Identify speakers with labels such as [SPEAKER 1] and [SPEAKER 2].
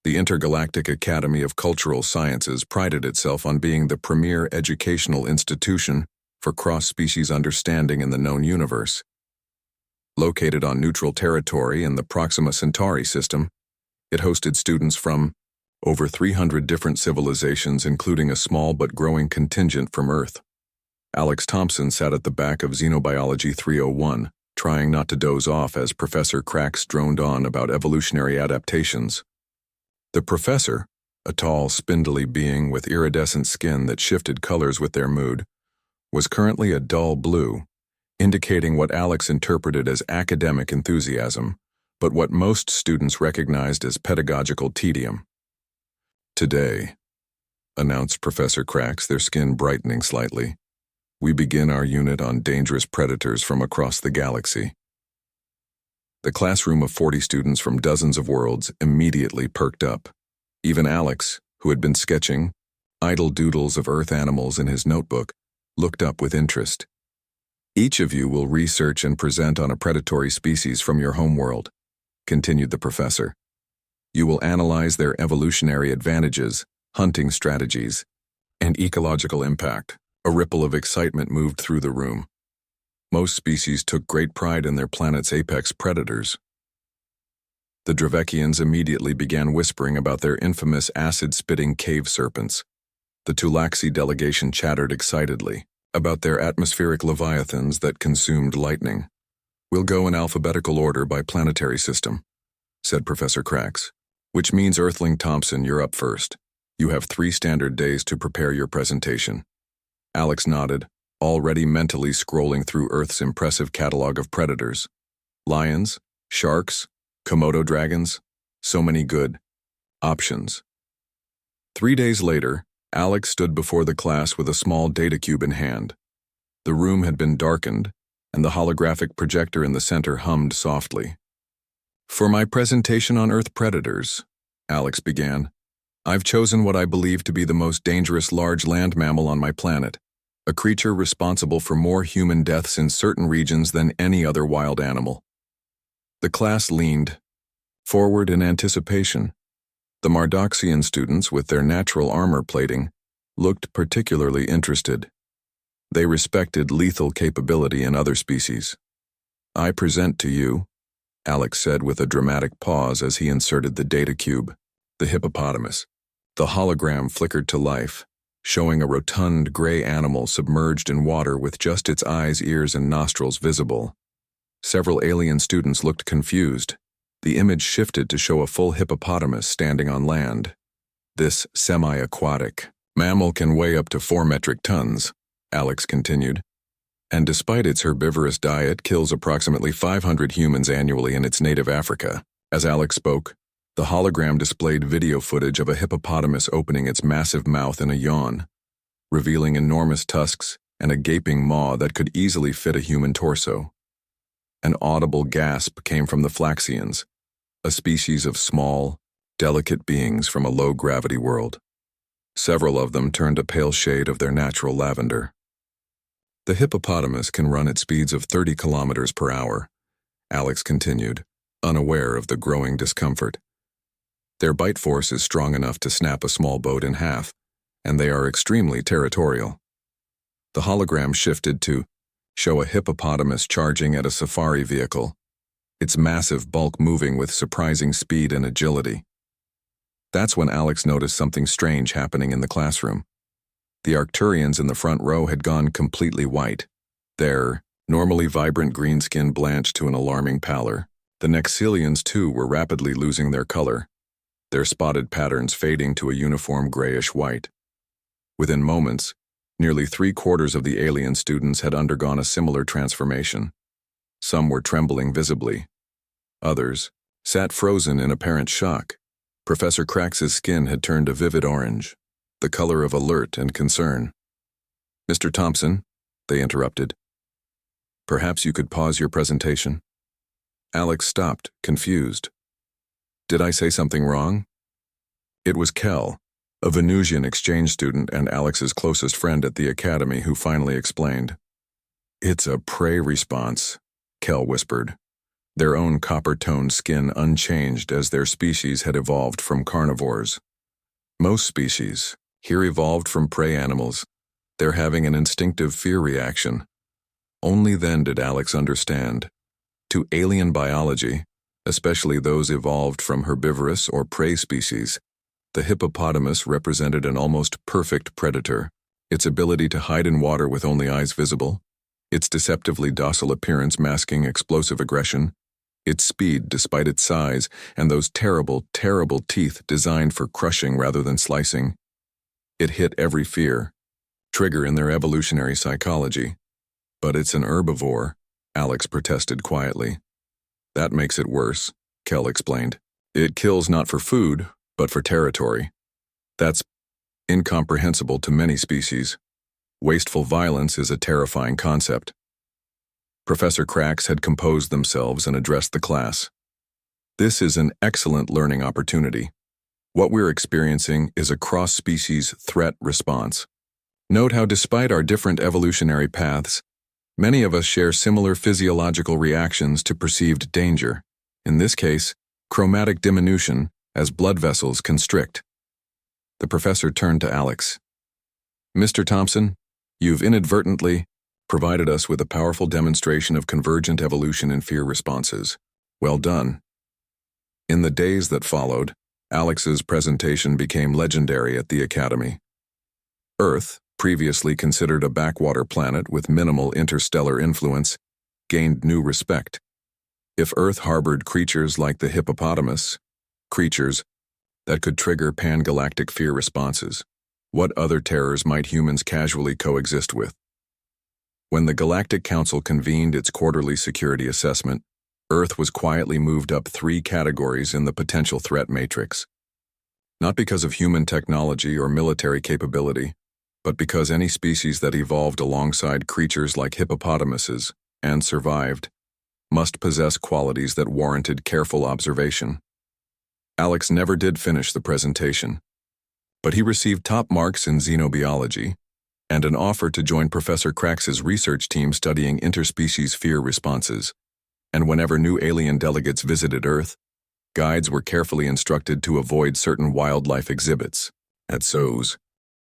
[SPEAKER 1] The Intergalactic Academy of Cultural Sciences prided itself on being the premier educational institution for cross-species understanding in the known universe. Located on neutral territory in the Proxima Centauri system, it hosted students from over 300 different civilizations, including a small but growing contingent from Earth. Alex Thompson sat at the back of Xenobiology 301, trying not to doze off as Professor Krax droned on about evolutionary adaptations. The professor, a tall, spindly being with iridescent skin that shifted colors with their mood, was currently a dull blue, indicating what Alex interpreted as academic enthusiasm, but what most students recognized as pedagogical tedium. "Today," announced Professor Krax, their skin brightening slightly, "we begin our unit on dangerous predators from across the galaxy." The classroom of 40 students from dozens of worlds immediately perked up. Even Alex, who had been sketching idle doodles of Earth animals in his notebook, looked up with interest. "Each of you will research and present on a predatory species from your homeworld," continued the professor. "You will analyze their evolutionary advantages, hunting strategies, and ecological impact." A ripple of excitement moved through the room. Most species took great pride in their planet's apex predators. The Dravekians immediately began whispering about their infamous acid-spitting cave serpents. The Tulaxi delegation chattered excitedly about their atmospheric leviathans that consumed lightning. "We'll go in alphabetical order by planetary system," said Professor Krax, "which means Earthling Thompson, you're up first. You have 3 standard days to prepare your presentation." Alex nodded, already mentally scrolling through Earth's impressive catalog of predators. Lions, sharks, Komodo dragons, so many good options. 3 days later, Alex stood before the class with a small data cube in hand. The room had been darkened, and the holographic projector in the center hummed softly. "For my presentation on Earth predators," Alex began, "I've chosen what I believe to be the most dangerous large land mammal on my planet, a creature responsible for more human deaths in certain regions than any other wild animal." The class leaned forward in anticipation. The Mardoxian students, with their natural armor plating, looked particularly interested. They respected lethal capability in other species. "I present to you," Alex said with a dramatic pause as he inserted the data cube, "the hippopotamus." The hologram flickered to life, showing a rotund gray animal submerged in water with just its eyes, ears, and nostrils visible. Several alien students looked confused. The image shifted to show a full hippopotamus standing on land. "This semi-aquatic mammal can weigh up to 4 metric tons, Alex continued, "and despite its herbivorous diet, kills approximately 500 humans annually in its native Africa." As Alex spoke, the hologram displayed video footage of a hippopotamus opening its massive mouth in a yawn, revealing enormous tusks and a gaping maw that could easily fit a human torso. An audible gasp came from the Flaxians, a species of small, delicate beings from a low-gravity world. Several of them turned a pale shade of their natural lavender. "The hippopotamus can run at speeds of 30 kilometers per hour, Alex continued, unaware of the growing discomfort. "Their bite force is strong enough to snap a small boat in half, and they are extremely territorial." The hologram shifted to show a hippopotamus charging at a safari vehicle, its massive bulk moving with surprising speed and agility. That's when Alex noticed something strange happening in the classroom. The Arcturians in the front row had gone completely white, their normally vibrant green skin blanched to an alarming pallor. The Nexilians, too, were rapidly losing their color, their spotted patterns fading to a uniform grayish-white. Within moments, nearly 3/4 of the alien students had undergone a similar transformation. Some were trembling visibly. Others sat frozen in apparent shock. Professor Krax's skin had turned a vivid orange, the color of alert and concern. "Mr. Thompson," they interrupted, "perhaps you could pause your presentation?" Alex stopped, confused. "Did I say something wrong?" It was Kel, a Venusian exchange student and Alex's closest friend at the academy, who finally explained. "It's a prey response," Kel whispered. their own copper-toned skin unchanged as their species had evolved from carnivores. Most species here evolved from prey animals. They're having an instinctive fear reaction. Only then did Alex understand. To alien biology, especially those evolved from herbivorous or prey species, the hippopotamus represented an almost perfect predator. Its ability to hide in water with only eyes visible, its deceptively docile appearance masking explosive aggression, its speed despite its size, and those terrible, terrible teeth designed for crushing rather than slicing. It hit every fear, trigger in their evolutionary psychology. But it's an herbivore, Alex protested quietly. That makes it worse, Kel explained. It kills not for food, but for territory. That's incomprehensible to many species. Wasteful violence is a terrifying concept. Professor Krax had composed themselves and addressed the class. This is an excellent learning opportunity. What we're experiencing is a cross-species threat response. Note how despite our different evolutionary paths, many of us share similar physiological reactions to perceived danger. In this case, chromatic diminution as blood vessels constrict. The professor turned to Alex. Mr. Thompson, you've inadvertently provided us with a powerful demonstration of convergent evolution in fear responses. Well done. In the days that followed, Alex's presentation became legendary at the Academy. Earth, previously considered a backwater planet with minimal interstellar influence, gained new respect. If Earth harbored creatures like the hippopotamus, creatures that could trigger pan-galactic fear responses, what other terrors might humans casually coexist with? When the Galactic Council convened its quarterly security assessment, Earth was quietly moved up 3 categories in the potential threat matrix. Not because of human technology or military capability, but because any species that evolved alongside creatures like hippopotamuses and survived must possess qualities that warranted careful observation. Alex never did finish the presentation, but he received top marks in xenobiology and an offer to join Professor Krax's research team studying interspecies fear responses. And whenever new alien delegates visited Earth, guides were carefully instructed to avoid certain wildlife exhibits. At zoos,